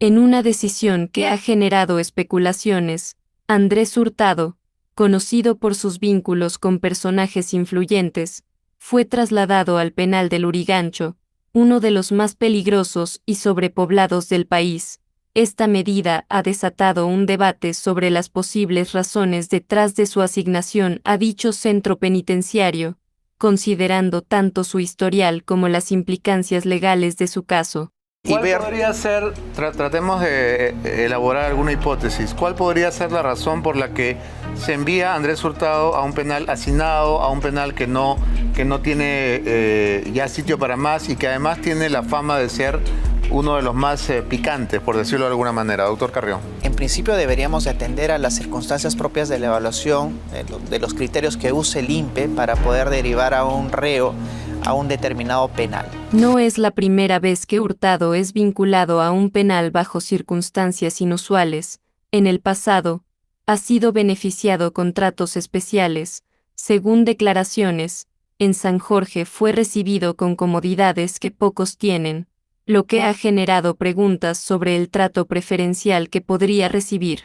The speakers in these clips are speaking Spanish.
En una decisión que ha generado especulaciones, Andrés Hurtado, conocido por sus vínculos con personajes influyentes, fue trasladado al penal del Lurigancho, uno de los más peligrosos y sobrepoblados del país. Esta medida ha desatado un debate sobre las posibles razones detrás de su asignación a dicho centro penitenciario, considerando tanto su historial como las implicancias legales de su caso. ¿Cuál podría ser, tratemos de elaborar alguna hipótesis, cuál podría ser la razón por la que se envía a Andrés Hurtado a un penal hacinado, a un penal que no tiene ya sitio para más y que además tiene la fama de ser uno de los más picantes, por decirlo de alguna manera? Doctor Carrión. En principio deberíamos de atender a las circunstancias propias de la evaluación, de los criterios que use el INPE para poder derivar a un reo a un determinado penal. No es la primera vez que Hurtado es vinculado a un penal bajo circunstancias inusuales. En el pasado, ha sido beneficiado con tratos especiales. Según declaraciones, en San Jorge fue recibido con comodidades que pocos tienen, lo que ha generado preguntas sobre el trato preferencial que podría recibir.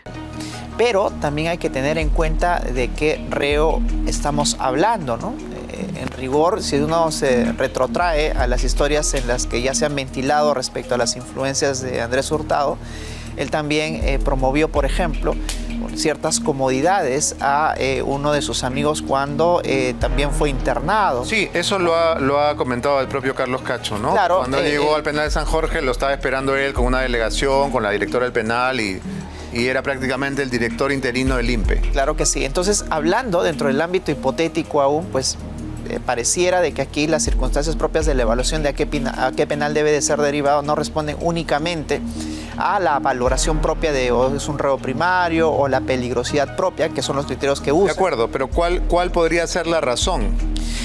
Pero también hay que tener en cuenta de qué reo estamos hablando, ¿no? En rigor, si uno se retrotrae a las historias en las que ya se han ventilado respecto a las influencias de Andrés Hurtado, él también promovió, por ejemplo, ciertas comodidades a uno de sus amigos cuando también fue internado. Sí, eso lo ha comentado el propio Carlos Cacho, ¿no? Claro, cuando llegó al penal de San Jorge lo estaba esperando él con una delegación, con la directora del penal y era prácticamente el director interino del INPE. Claro que sí. Entonces, hablando dentro del ámbito hipotético aún, pues pareciera de que aquí las circunstancias propias de la evaluación de a qué penal debe de ser derivado no responden únicamente a la valoración propia de o es un reo primario o la peligrosidad propia, que son los criterios que usa. De acuerdo, pero ¿cuál podría ser la razón?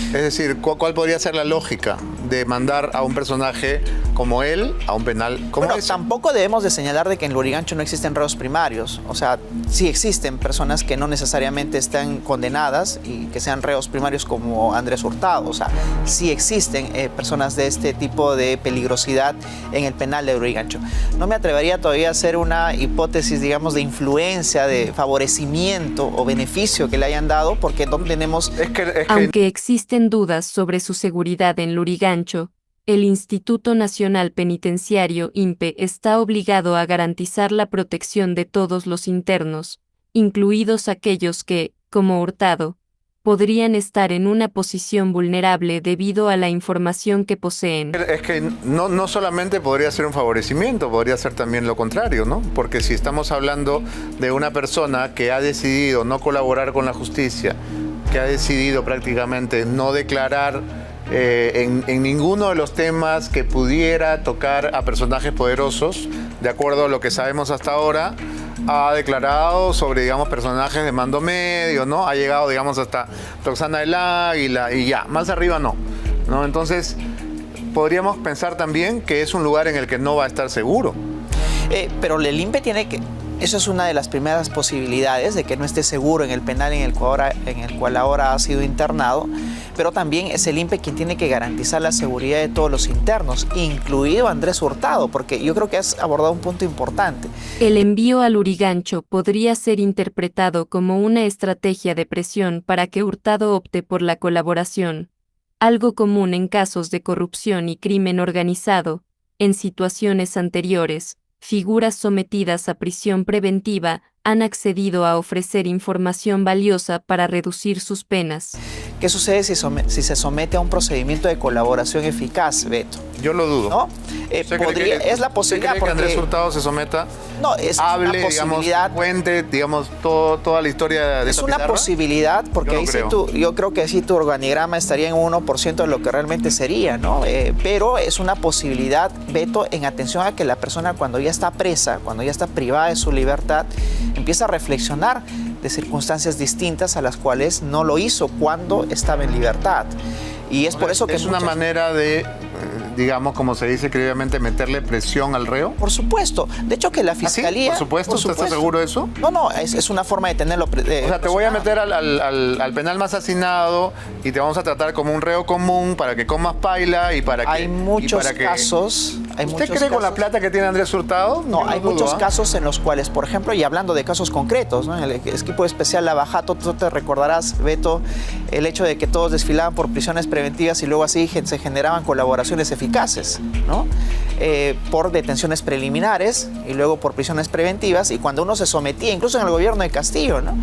Es decir, ¿cuál podría ser la lógica de mandar a un personaje como él a un penal como ese? Tampoco debemos de señalar de que en Lurigancho no existen reos primarios. O sea, sí existen personas que no necesariamente están condenadas y que sean reos primarios como Andrés Hurtado. O sea, sí existen personas de este tipo de peligrosidad en el penal de Lurigancho. No me atrevería todavía a hacer una hipótesis, digamos, de influencia, de favorecimiento o beneficio que le hayan dado, porque no tenemos... Aunque existen dudas sobre su seguridad en Lurigancho, el Instituto Nacional Penitenciario INPE está obligado a garantizar la protección de todos los internos, incluidos aquellos que, como Hurtado, podrían estar en una posición vulnerable debido a la información que poseen. Es que no solamente podría ser un favorecimiento, podría ser también lo contrario, ¿no? Porque si estamos hablando de una persona que ha decidido no colaborar con la justicia, que ha decidido prácticamente no declarar en ninguno de los temas que pudiera tocar a personajes poderosos, de acuerdo a lo que sabemos hasta ahora, ha declarado sobre, digamos, personajes de mando medio, ¿no? Ha llegado, digamos, hasta Roxana del Águila y ya, más arriba no. Entonces, podríamos pensar también que es un lugar en el que no va a estar seguro. Pero el INPE tiene que... Eso es una de las primeras posibilidades de que no esté seguro en el penal en el cual ahora ha sido internado, pero también es el INPE quien tiene que garantizar la seguridad de todos los internos, incluido Andrés Hurtado, porque yo creo que has abordado un punto importante. El envío al Lurigancho podría ser interpretado como una estrategia de presión para que Hurtado opte por la colaboración, algo común en casos de corrupción y crimen organizado. En situaciones anteriores, figuras sometidas a prisión preventiva han accedido a ofrecer información valiosa para reducir sus penas. ¿Qué sucede si se somete a un procedimiento de colaboración eficaz, Beto? Yo lo dudo. ¿No? Es la posibilidad. ¿Usted cree que Andrés Hurtado se someta? No, es hable, una posibilidad. Digamos, cuente, digamos, toda la historia de esta pizarra. Es una posibilidad, porque yo ahí sí yo creo que sí tu organigrama estaría en 1% de lo que realmente sería, ¿no? Pero es una posibilidad, Beto, en atención a que la persona cuando ya está presa, cuando ya está privada de su libertad, empieza a reflexionar de circunstancias distintas a las cuales no lo hizo cuando estaba en libertad. Y es por eso que... Es una manera de, digamos, como se dice creíblemente, meterle presión al reo. Por supuesto. De hecho que la fiscalía... ¿Ah, sí? Por supuesto. ¿Usted está seguro de eso? No, es una forma de tenerlo... o sea, te voy a meter al penal más hacinado y te vamos a tratar como un reo común para que comas paila y para que... Hay muchos casos Hay ¿Usted muchos cree con la casos- plata que tiene Andrés Hurtado? No, Yo hay dudo, muchos ¿ah? casos en los cuales, por ejemplo, y hablando de casos concretos, ¿no? En el equipo especial Lavajato, tú te recordarás, Beto, el hecho de que todos desfilaban por prisiones preventivas y luego así se generaban colaboraciones eficaces, ¿no? Por detenciones preliminares y luego por prisiones preventivas, y cuando uno se sometía, incluso en el gobierno de Castillo, ¿no?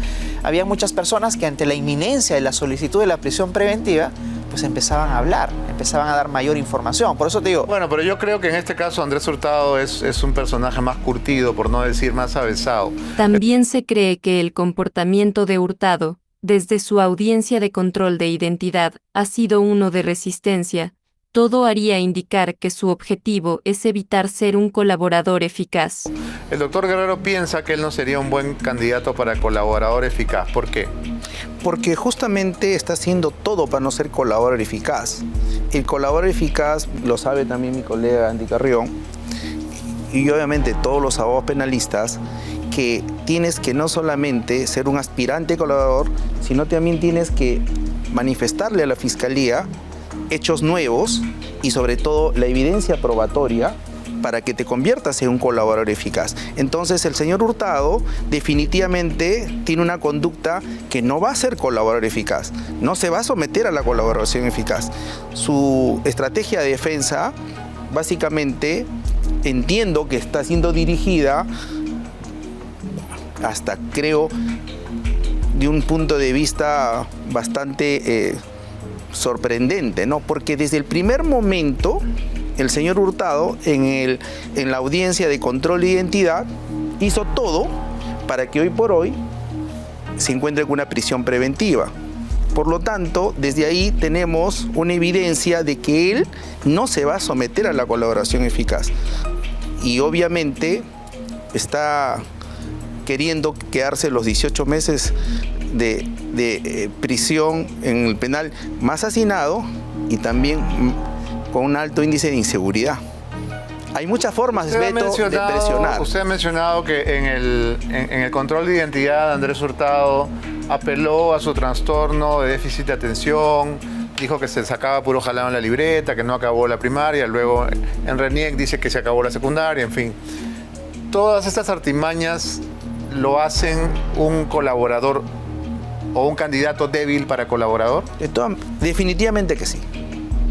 Había muchas personas que ante la inminencia de la solicitud de la prisión preventiva, pues empezaban a hablar, empezaban a dar mayor información. Por eso te digo, Bueno, pero yo creo que en este caso Andrés Hurtado es un personaje más curtido, por no decir más avesado. También se cree que el comportamiento de Hurtado, desde su audiencia de control de identidad, ha sido uno de resistencia. Todo haría indicar que su objetivo es evitar ser un colaborador eficaz. El doctor Guerrero piensa que él no sería un buen candidato para colaborador eficaz. ¿Por qué? Porque justamente está haciendo todo para no ser colaborador eficaz. El colaborador eficaz, lo sabe también mi colega Andy Carrión, y obviamente todos los abogados penalistas, que tienes que no solamente ser un aspirante colaborador, sino también tienes que manifestarle a la Fiscalía hechos nuevos y sobre todo la evidencia probatoria para que te conviertas en un colaborador eficaz. Entonces el señor Hurtado definitivamente tiene una conducta que no va a ser colaborador eficaz, no se va a someter a la colaboración eficaz. Su estrategia de defensa básicamente entiendo que está siendo dirigida hasta creo de un punto de vista bastante sorprendente, ¿no? Porque desde el primer momento el señor Hurtado en la audiencia de control de identidad hizo todo para que hoy por hoy se encuentre con una prisión preventiva. Por lo tanto, desde ahí tenemos una evidencia de que él no se va a someter a la colaboración eficaz. Y obviamente está queriendo quedarse los 18 meses de prisión en el penal más hacinado y también con un alto índice de inseguridad. Hay muchas formas, Beto, de presionar. Usted ha mencionado que en el control de identidad Andrés Hurtado apeló a su trastorno de déficit de atención, dijo que se sacaba puro jalado en la libreta, que no acabó la primaria, luego en RENIEC dice que se acabó la secundaria, en fin. Todas estas artimañas lo hacen un colaborador o un candidato débil para colaborador. Definitivamente que sí.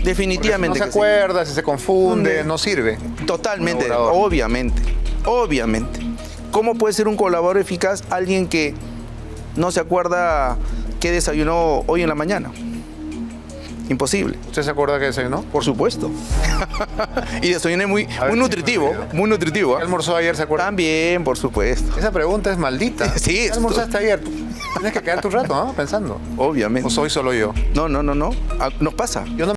Definitivamente Porque si no se acuerda, si se confunde, no sirve. Totalmente, obviamente. ¿Cómo puede ser un colaborador eficaz alguien que no se acuerda qué desayunó hoy en la mañana? Imposible. ¿Usted se acuerda que desayunó? Por supuesto. Y desayuné muy nutritivo, muy nutritivo. ¿Qué almorzó ayer, se acuerda? También, por supuesto. Esa pregunta es maldita. Sí, ¿Qué almorzaste ayer? Tienes que quedarte un rato, ¿no? Pensando. Obviamente. ¿O soy solo yo? No. Nos pasa. Yo no